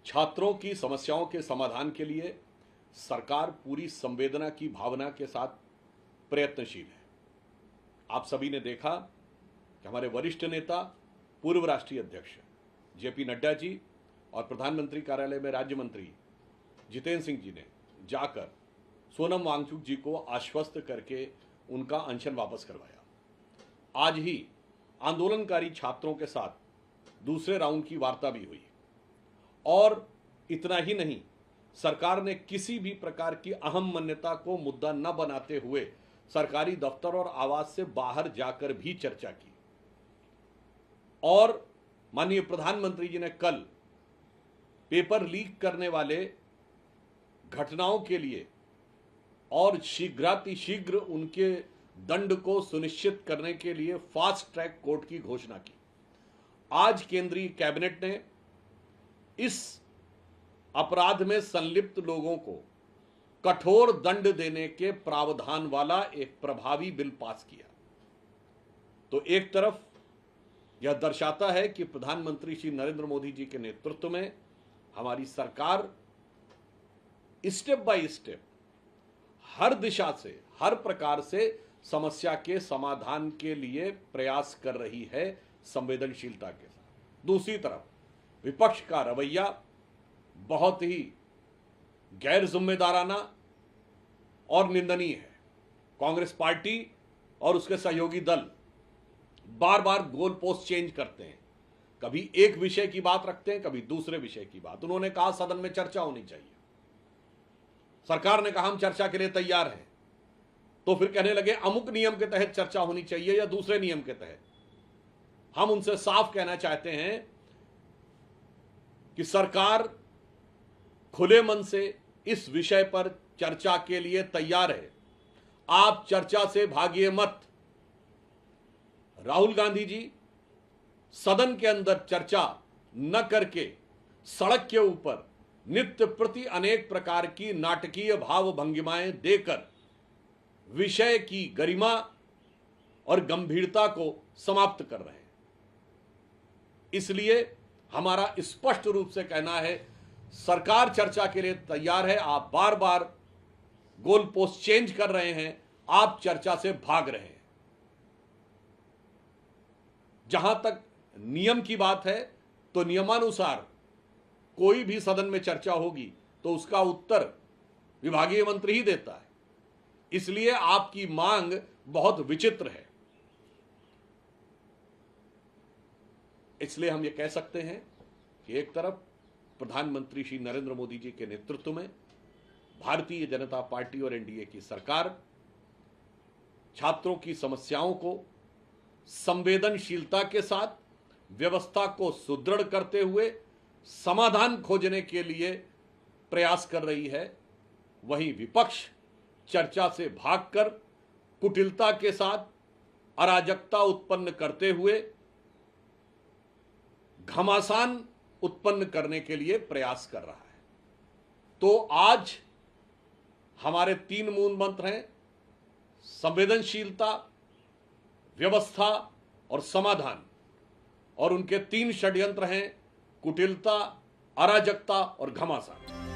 छात्रों की समस्याओं के समाधान के लिए सरकार पूरी संवेदना की भावना के साथ प्रयत्नशील है। आप सभी ने देखा कि हमारे वरिष्ठ नेता, पूर्व राष्ट्रीय अध्यक्ष जेपी नड्डा जी और प्रधानमंत्री कार्यालय में राज्य मंत्री जितेंद्र सिंह जी ने जाकर सोनम वांगचुक जी को आश्वस्त करके उनका अनशन वापस करवाया। आज ही आंदोलनकारी छात्रों के साथ दूसरे राउंड की वार्ता भी हुई और इतना ही नहीं, सरकार ने किसी भी प्रकार की अहम मान्यता को मुद्दा न बनाते हुए सरकारी दफ्तर और आवास से बाहर जाकर भी चर्चा की। और माननीय प्रधानमंत्री जी ने कल पेपर लीक करने वाले घटनाओं के लिए और शीघ्रातिशीघ्र उनके दंड को सुनिश्चित करने के लिए फास्ट ट्रैक कोर्ट की घोषणा की। आज केंद्रीय कैबिनेट ने इस अपराध में संलिप्त लोगों को कठोर दंड देने के प्रावधान वाला एक प्रभावी बिल पास किया। तो एक तरफ यह दर्शाता है कि प्रधानमंत्री श्री नरेंद्र मोदी जी के नेतृत्व में हमारी सरकार स्टेप बाय स्टेप हर दिशा से, हर प्रकार से समस्या के समाधान के लिए प्रयास कर रही है संवेदनशीलता के साथ। दूसरी तरफ विपक्ष का रवैया बहुत ही गैर जिम्मेदाराना और निंदनीय है। कांग्रेस पार्टी और उसके सहयोगी दल बार बार गोल पोस्ट चेंज करते हैं, कभी एक विषय की बात रखते हैं, कभी दूसरे विषय की बात। उन्होंने कहा सदन में चर्चा होनी चाहिए, सरकार ने कहा हम चर्चा के लिए तैयार हैं, तो फिर कहने लगे अमुक नियम के तहत चर्चा होनी चाहिए या दूसरे नियम के तहत। हम उनसे साफ कहना चाहते हैं कि सरकार खुले मन से इस विषय पर चर्चा के लिए तैयार है। आप चर्चा से भागिए मत। राहुल गांधी जी सदन के अंदर चर्चा न करके सड़क के ऊपर नित्य प्रति अनेक प्रकार की नाटकीय भाव भंगिमाएं देकर विषय की गरिमा और गंभीरता को समाप्त कर रहे हैं। इसलिए हमारा स्पष्ट रूप से कहना है, सरकार चर्चा के लिए तैयार है। आप बार बार गोल पोस्ट चेंज कर रहे हैं, आप चर्चा से भाग रहे हैं। जहां तक नियम की बात है, तो नियमानुसार कोई भी सदन में चर्चा होगी तो उसका उत्तर विभागीय मंत्री ही देता है। इसलिए आपकी मांग बहुत विचित्र है। इसलिए हम ये कह सकते हैं कि एक तरफ प्रधानमंत्री श्री नरेंद्र मोदी जी के नेतृत्व में भारतीय जनता पार्टी और एनडीए की सरकार छात्रों की समस्याओं को संवेदनशीलता के साथ, व्यवस्था को सुदृढ़ करते हुए समाधान खोजने के लिए प्रयास कर रही है। वहीं विपक्ष चर्चा से भागकर कुटिलता के साथ अराजकता उत्पन्न करते हुए घमासान उत्पन्न करने के लिए प्रयास कर रहा है। तो आज हमारे 3 मूल मंत्र हैं: संवेदनशीलता, व्यवस्था और समाधान। और उनके 3 षड्यंत्र हैं: कुटिलता, अराजकता और घमासान।